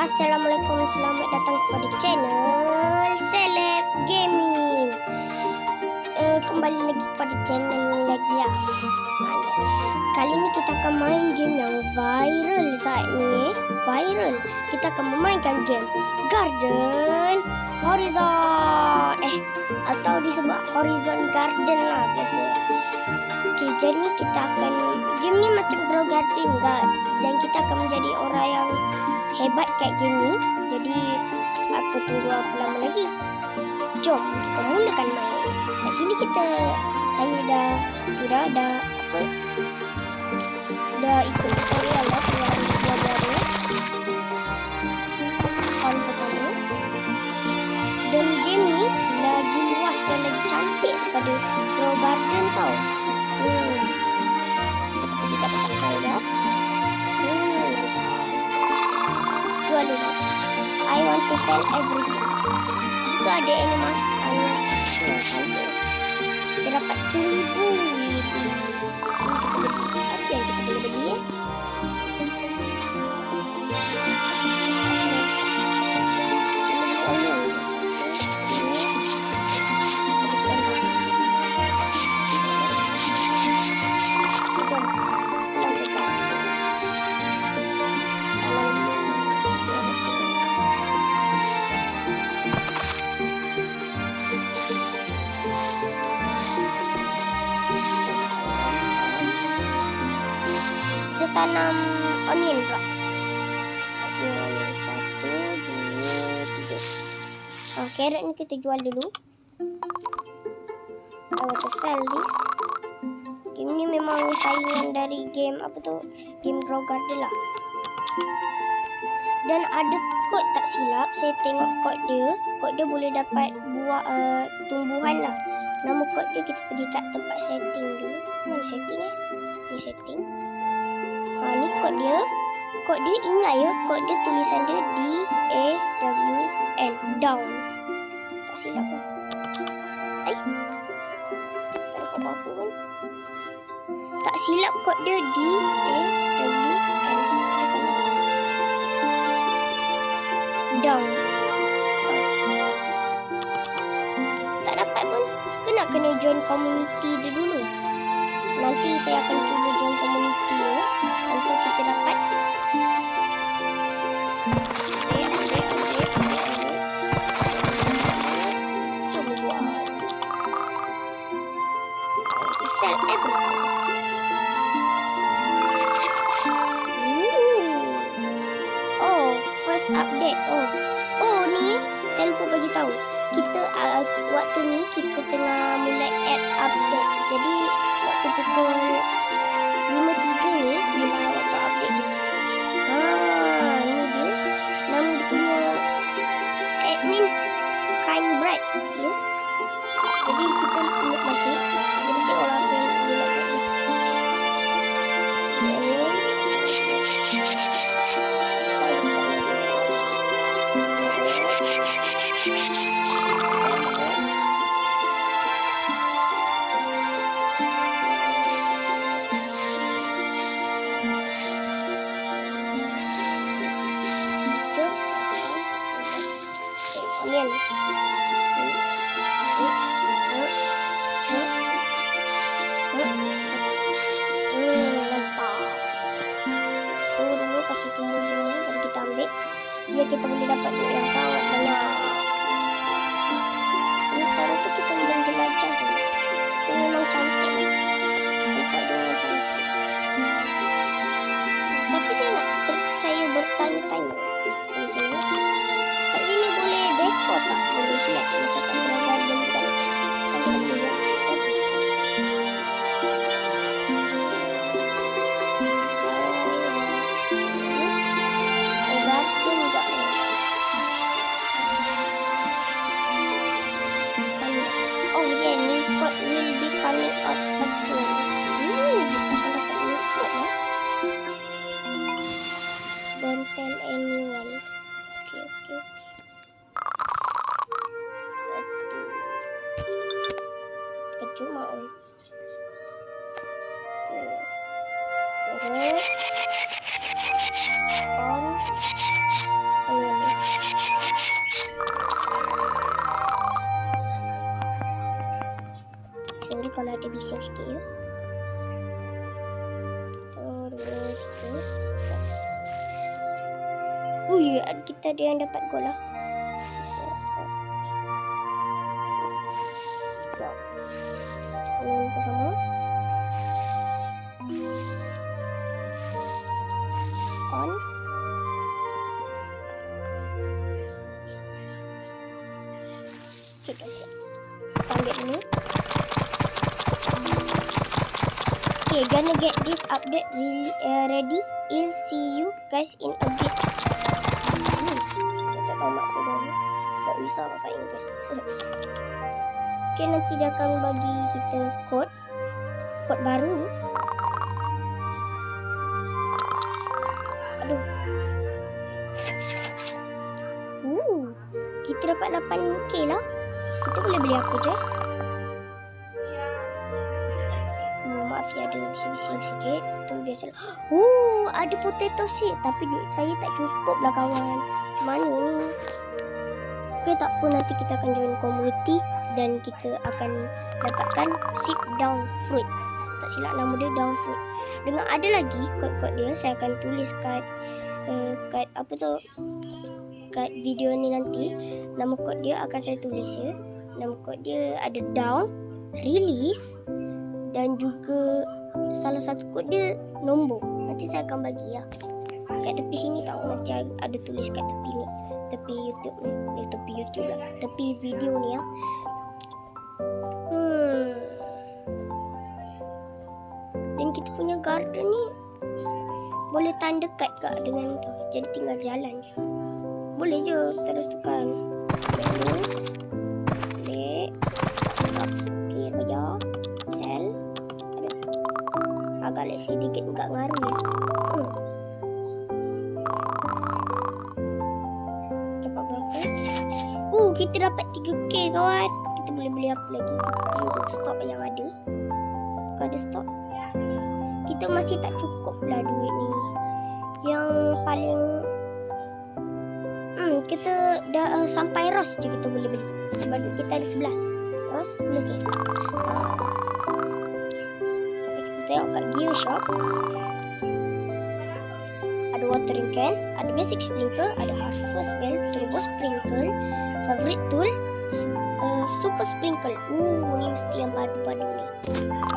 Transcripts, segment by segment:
Assalamualaikum, selamat datang kepada channel Celeb Gaming. Kembali lagi kepada channel ni lagi ya. Kali ni kita akan main game yang viral saat ni. Viral. Kita akan memainkan game Garden Horizon. Atau disebut Horizon Garden lah biasa. Okay, jadi kita akan game ni macam Grow Garden kan. Dan kita akan menjadi orang yang hebat kat game ni. Jadi apa tunggu apa lama lagi? Jom kita mulakan main. Kat sini saya dah ikut tutorial lah yang belajar on bersama. Dan game ni lagi luas dan lagi cantik daripada Grow Garden tau. Kita pergi kat tempat saya. Jual dulu. I want to sell everything. Itu ada animasi cantik. Kita dapat 1000 apa yang kita boleh beli ya? Tanam onion pula. Sini onion 1, 2, 3. Carrot ni kita jual dulu. I want to sell this. Game ni memang saingan dari game game Grow Garden lah. Dan ada kod tak silap, saya tengok kod dia boleh dapat buah tumbuhan lah. Nama kod dia kita pergi kat tempat setting dulu. Mana setting Ni setting. Ni kod dia. Kod dia ingat ya, kod dia tulisan dia DAWN, down. Tak silap pun. Tak dapat apa-apa pun. Tak silap kod dia DAWN. Down. Tak dapat pun. Kena join community dia dulu. Nanti saya akan cuba join community ya. Untuk kita dapat cuba jual. Sell everything. First update. Ni saya lupa bagi tahu. Kita waktu ni kita tengah mulai add update. Jadi waktu pukul 5.3 ni bila waktu update dia. Ni dia. Nama dia punya admin kind bright ya. Jadi kita tengok masih. Jadi tengok lah apa yang dia nak buat ni. Biar kita boleh dapat duit yang sangat banyak. Sementara tu kita menjelajah. Dia memang cantik. Tempat dia memang cantik. Tapi saya bertanya-tanya. Di sini. Kat sini boleh dekor tak? Boleh hias macam kat Grow Garden kan? Kan boleh hias. Will be coming out as well. Kita akan dapat nikmat lah. Don't tell anyone. Okay. Kecuma Carrot. bising sikit ya. 1, 2, 3. Ui, kita ada yang dapat gol lah. Ya. Ini bersama. On. Okay, dah siap. Kita ambil dulu. Okay, gonna get this update ready. I'll see you guys in a bit. Saya tak tahu maksudnya. Tak bisa bahasa Inggeris. Okay, nanti dia akan bagi kita kod baru. Aduh. Kita dapat 8k lah. Kita boleh beli apa je? Maaf ya, ada bising-bising sikit. Itu biasa. Ada potato seed. Tapi duit saya tak cukup lah kawan. Macam mana ni? Okay, tak apa. Nanti kita akan join community. Dan kita akan dapatkan sit down fruit. Tak silap nama dia down fruit. Dengan ada lagi kod-kod dia. Saya akan tulis kat apa tu, kat video ni nanti. Nama kod dia akan saya tulis ya. Nama kod dia ada down, release, dan juga salah satu kod dia nombor. Nanti saya akan bagi ya. Kat tepi sini tahu, nanti ada tulis kat tepi ni. Tepi YouTube ni. Tepi YouTube lah. Tepi video ni ya. Dan kita punya garden ni boleh tahan dekat kak dengan tu. Jadi tinggal jalan je. Boleh je terus tekan. Boleh. Okay, bayar. Sell. Agak let's say dikit enggak ngaruh ya. Dapat berapa? Kita dapat 3k kawan. Kita boleh beli apa lagi? Stok yang ada. Bukan ada stok. Kita masih tak cukup lah duit ni. Yang paling kita dah sampai Ross je kita boleh beli. Sebab kita ada 11 Ross boleh okay. Kita tengok kat gear shop. Ada watering can, ada basic sprinkler, ada harvest bell, turbo sprinkle, favorite tool, super sprinkle. Ni mesti yang padu-padu ni.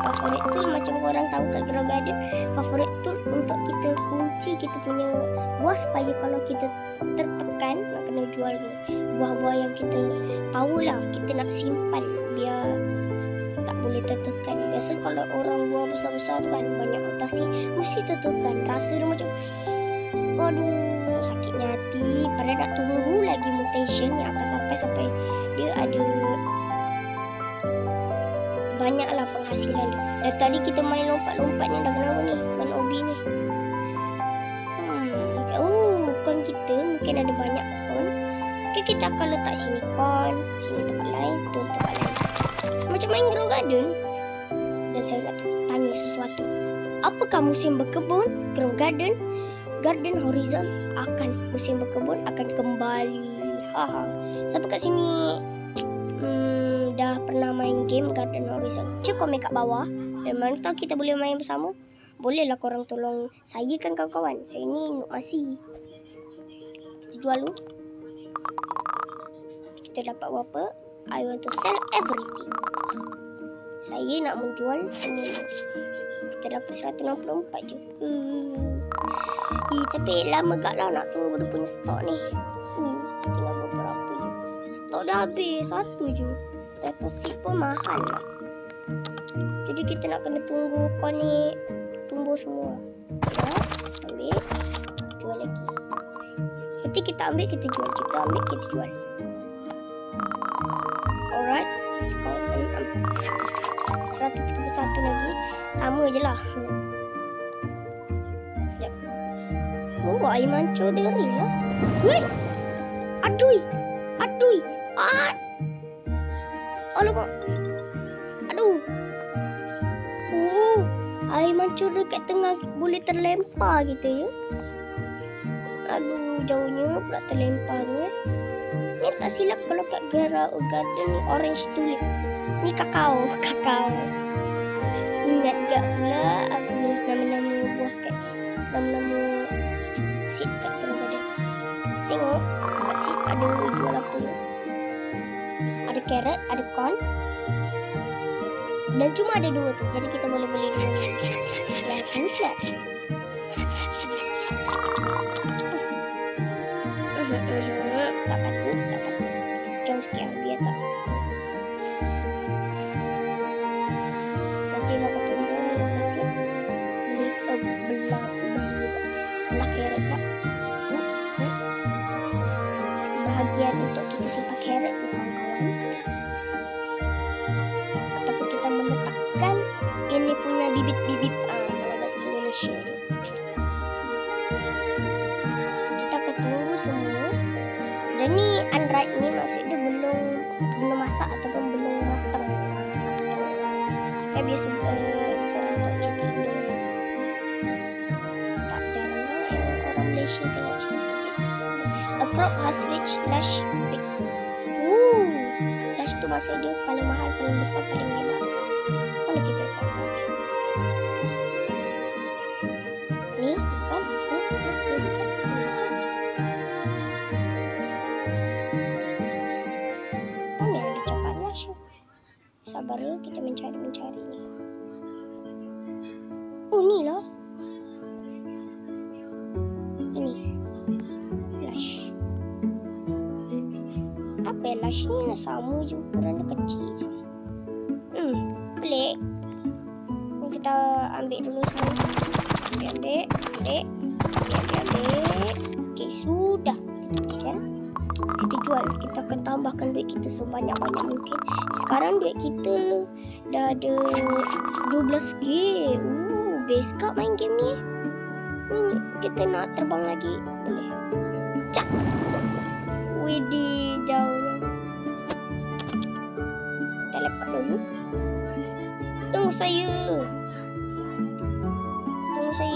Favorite tool macam korang tahu kat Grow Garden. Favorite tool untuk kita kunci kita punya buah supaya kalau kita tertekan nak kena jual ke. Buah-buah yang kita tahu lah kita nak simpan biar tak boleh tertekan. Biasa kalau orang buah besar-besar tu kan banyak mutasi, mesti tertekan. Rasa dia macam aduh sakitnya hati. Padahal nak tunggu lagi mutation yang akan sampai dia ada banyaklah penghasilan dia. Dan tadi kita main lompat-lompat ni dah kenapa ni? Main OB ni. Kon kita mungkin ada banyak kon. Okay, kita akan letak sini kon, sini tempat lain, tu tempat lain. Macam main Grow Garden. Dan saya nak tanya sesuatu. Apakah musim berkebun Grow Garden? Garden Horizon akan musim berkebun akan kembali. Siapa kat sini dah pernah main game Garden Horizon? Cek komen kat bawah. Dan mana tahu kita boleh main bersama. Bolehlah korang tolong saya kan kawan-kawan. Saya ni nuk masih. Kita jual dulu. Kita dapat berapa? I want to sell everything. Saya nak menjual sini. Kita dapat 164 je. Tapi lama gak lah nak tunggu dia punya stok ni. Tinggal beberapa je. Stok dah habis. 1 je. Potato seed pun mahal lah. Jadi kita nak kena tunggu kau ni tumbuh semua. Ya, ambil. Jual lagi. Nanti kita ambil, kita jual. Kita ambil, kita jual. Alright. Sekarang 131 lagi. Sama je lah. Air mancur deri lah. Weh! Aduh! Alamak! Aduh! Air mancur dekat tengah boleh terlempar kita ya. Aduh, jauhnya pula terlempar tu ya. Ni tak silap kalau kat Grow Garden ni orange tulip. Ni kakao. Ingat gak pula aku ni nama-nama buah kat, nama-nama seed kat Grow Garden. Tengok kat seed ada jual apa ni. Ada carrot, ada corn. Dan cuma ada 2 tu. Jadi kita boleh beli 2 ni. Yang tu pula. Tak patut. Jauh sikit biar tak. Nanti lah patut ni masih beli belah carrot tak. Bahagian untuk kita simpan carrot ni kawan-kawan. Ataupun kita meletakkan ini punya bibit-bibit bahasa Indonesia ni. Kita akan tunggu semua. Dan ni unripe ni maksudnya belum masak ataupun belum matang. Kan biasa korang tak cerita Indo. Tak jarang sangat yang orang Malaysia tengok cerita. A crop has reached lush peak. Lush tu maksud dia paling mahal, paling besar, paling lebar. Mana kita dapat? Ni bukan. Mana yang dia cakap lush? Sabar ya, kita mencari ni. Oh ni lah. Ini lush. Apa yang lush ni? Sama je, ukuran dia kecil je. Pelik. Kita ambil dulu semua. Ambil. Okey, sudah. Kita jual. Kita akan tambahkan duit kita sebanyak-banyak mungkin. Sekarang duit kita dah ada 12k. Best kak main game ni. Kita nak terbang lagi. Boleh. Cak. Widih, jauhnya. Kita lepak dulu. Tunggu saya.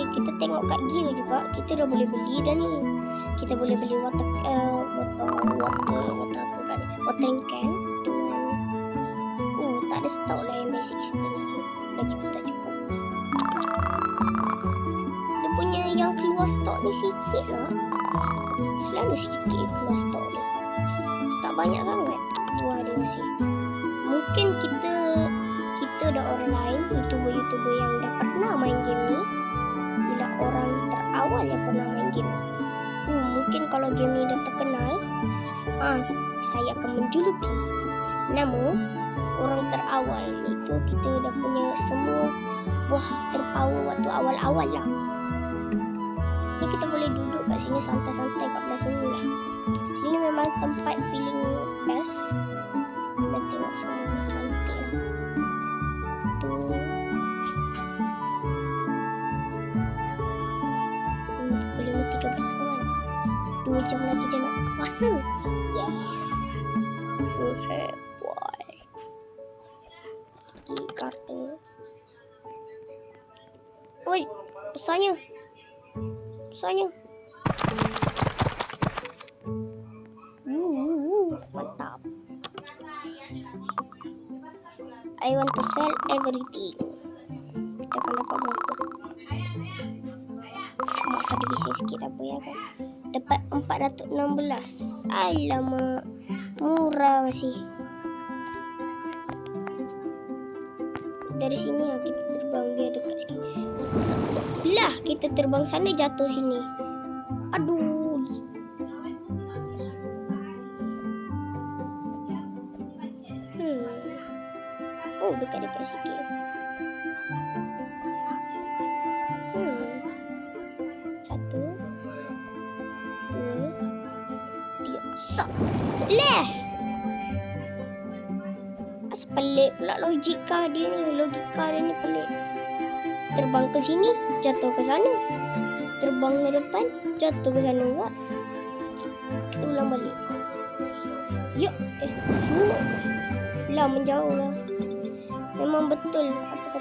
Kita tengok kat gear juga. Kita dah boleh beli dah ni. Kita boleh beli watering can dengan tak ada stok lah yang basic sebenarnya. Lagi pun tak cukup. Dia punya yang keluar stok ni sikit lah. Selalu sikit keluar stok ni. Tak banyak sangat buah dia masih. Mungkin kita ada orang lain, YouTuber yang dah pernah main game ni. Bila orang terawal yang pernah main game ni. Mungkin kalau game ni dah terkenal, saya akan menjuluki nama orang terawal, iaitu kita dah punya semua buah terpower waktu awal-awal lah. Ni kita boleh duduk kat sini santai-santai kat belah sini lah. Sini memang tempat feeling best. Dan tengok semua cantik lah. Tu. Pukul 5.13 kawan. 2 jam lagi dia nak buka puasa. Yeah. Hey boy. Di kartu. Oi, besarnya. Mantap. I want to sell everything. Kita akan dapat berapa? Mak ada bisnes sikit apa ya kan? Dapat 416. Alamak, murah masih. Dari sini lah kita terbang, biar dekat sikit. Lah, kita terbang sana jatuh sini. Aduh. Oh, dekat-dekat sikit. Satu, dua, tiga. Sok. Leh. Pelik pula logika dia ni pelik. Terbang ke sini, jatuh ke sana. Terbang ke depan, jatuh ke sana juga. Kita ulang balik. Yuk. Lah menjauh lah. Memang betul apa kata.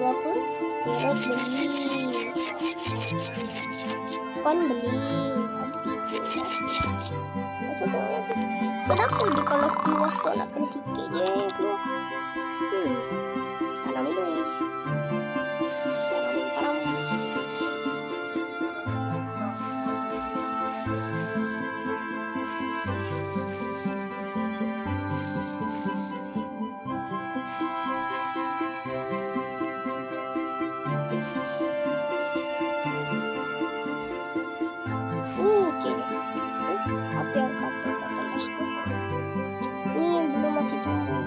Apa? Carrot beli. Kon beli. Ada 3. Masa tengok lagi. Kenapa dia kalau keluar stok nak kena sikit je keluar? Tanam dulu. Tanam. Okey. Apa yang kata last tu? Ni belum masih tumbuh.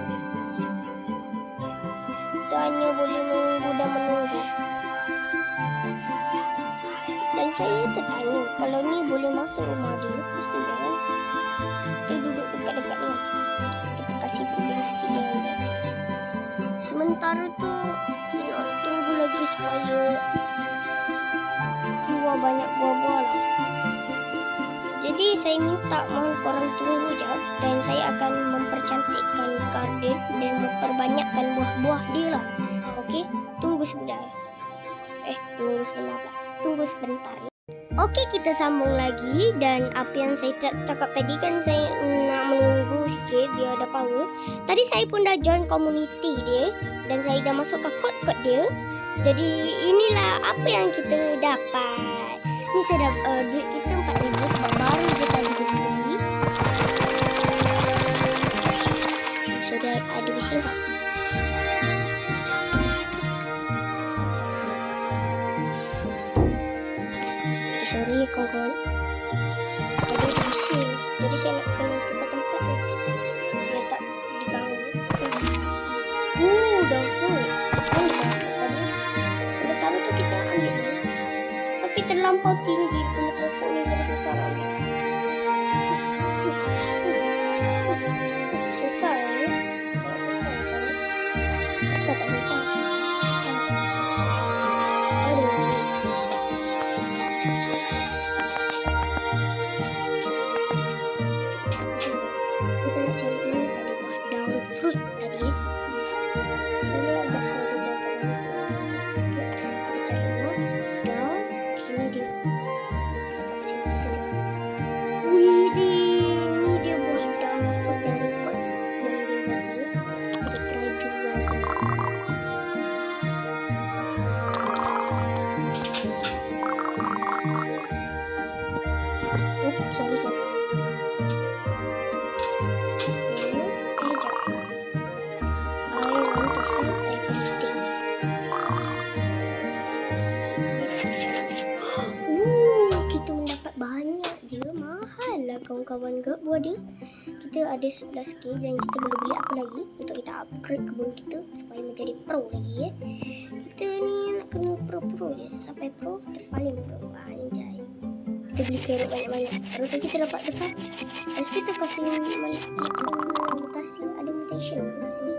Kita hanya boleh menunggu dan menunggu. Dan saya tertanya, kalau ni boleh masuk rumah dia, mesti kan? Kita duduk dekat-dekat ni. Kita kasih feeling dia. Sementara tu, nak tunggu lagi supaya keluar banyak buah-buah lah. Jadi saya minta mohon korang tunggu jap dan saya akan mempercantikkan garden dan memperbanyakkan buah-buah dia lah. Okey, tunggu sebentar. Tunggu sebentar. Okey, kita sambung lagi dan apa yang saya cakap tadi kan saya nak menunggu sikit biar ada power. Tadi saya pun dah join community dia dan saya dah masuk ke kod-kod dia. Jadi inilah apa yang kita dapat. Ni saya dah duit kita 4,000 sebab baru je tadi beli. So dia ada bising tak? Sorry kawan-kawan. Tadi ada bising. Jadi saya nak kena tukar tempat tu. Dia tak diganggu. Dah full. Tadi sementara tu kita ambil dulu. Tapi terlampau tinggi punya pokok ni jadi susah nak ambil. Susah ya? Sangat susah kan? Tak susah. Kita nak cari mana tadi buah daun fruit tadi. Sorry agak suara dia agak sikit. Kita cari buah daun. Ini dia. Kita tak kasi aja dulu. Wih, ni dia buah daun fruit dari pot yang dia bagi. Kita try jual sini. Sorry. Kita mendapat banyak je. Mahal lah kawan-kawan ke buah dia. Kita ada 11k dan kita boleh beli apa lagi untuk kita upgrade kebun kita supaya menjadi pro lagi ya. Kita ni nak kena pro-pro je. Sampai pro terpaling pro. Anjay. Kita beli carrot banyak-banyak. Kalau kita dapat besar, terus kita kasih mutasi. Ada mutation kat sini.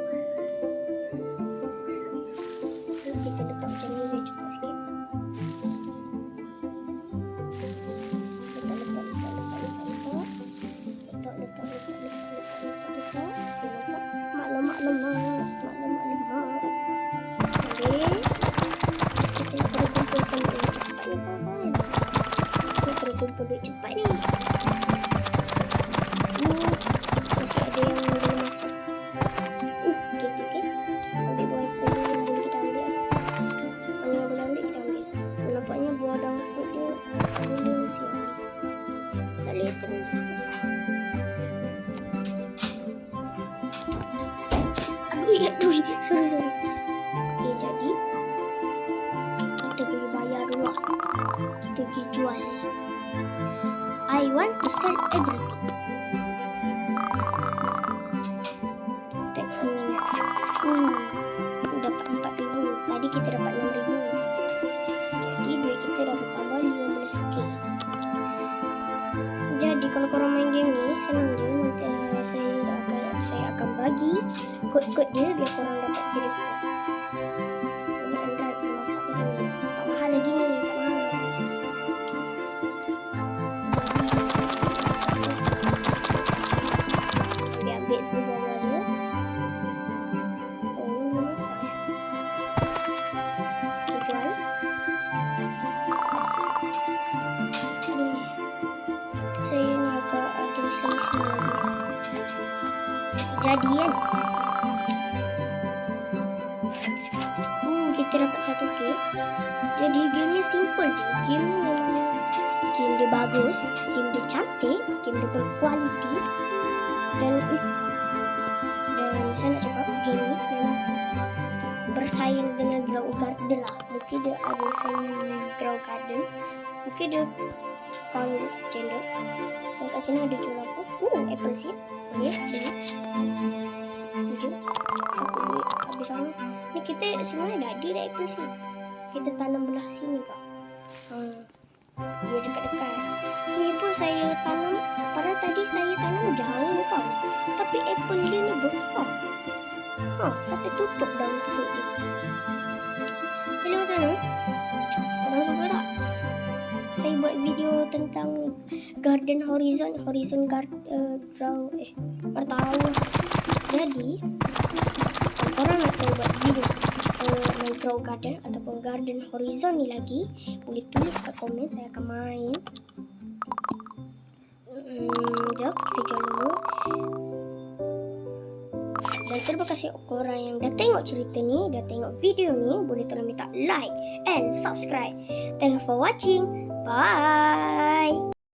Kita letak macam ni biar cepat sikit. Letak. Mak lemak. Okey. Kita nak kena kumpulkan duit cepat ni kawan-kawan. Kita kena kumpul duit cepat ni. Masih ada yang belum masuk. Okey. Ambil buah apple yang boleh kita ambil lah. Mana yang boleh ambil kita ambil. Nampaknya buah daun fruit dia boleh mesti ambil. Tak boleh terus. Aduh. Sorry. Okey, jadi kita pergi bayar dulu lah. Kita pergi jual. I want to sell everything. Take a minute. Dapat 4,000. Tadi kita dapat 6,000. Jadi duit kita dah bertambah 15k. Jadi kalau korang main game ni senang je. Nanti saya akan bagi kod-kod dia biar korang dapat jadi free. Ini Android dia masak dia ni. Tak mahal lagi ni. Tak mahal. Dia ambil tu buah-buah dia. Ini belum masak. Kita jual. Saya ni agak ada jadi kan. Kita dapat 1K. Jadi gamenya simple je. Game ni memang game dia bagus, game dia cantik, game dia berkualiti. Dan saya nak cakap game ni memang bersaing dengan Grow Garden lah. Mungkin dia ada saing dengan Grow Garden. Mungkin dia kalau gender. Dan kat sini ada jual apa? Apple seed. Boleh. 7. Aku boleh habis sama. Ni kita sebenarnya dah ada apple seed. Kita tanam belah sini kak. Dia dekat-dekat. Ni pun saya tanam. Padahal tadi saya tanam jauh tau. Tapi apple dia ni besar. Sampai tutup daun fruit dia. Jadi macam mana? Korang suka tak? Saya buat video tentang Garden Horizon. Horizon Grow. Bertahu. Jadi korang nak saya buat video main Grow Garden ataupun Garden Horizon ni lagi, boleh tulis kat komen, saya akan main. Sekejap, kita jual dulu. Dan terima kasih korang yang dah tengok cerita ni, dah tengok video ni. Boleh tolong minta like and subscribe. Thank you for watching. Bye.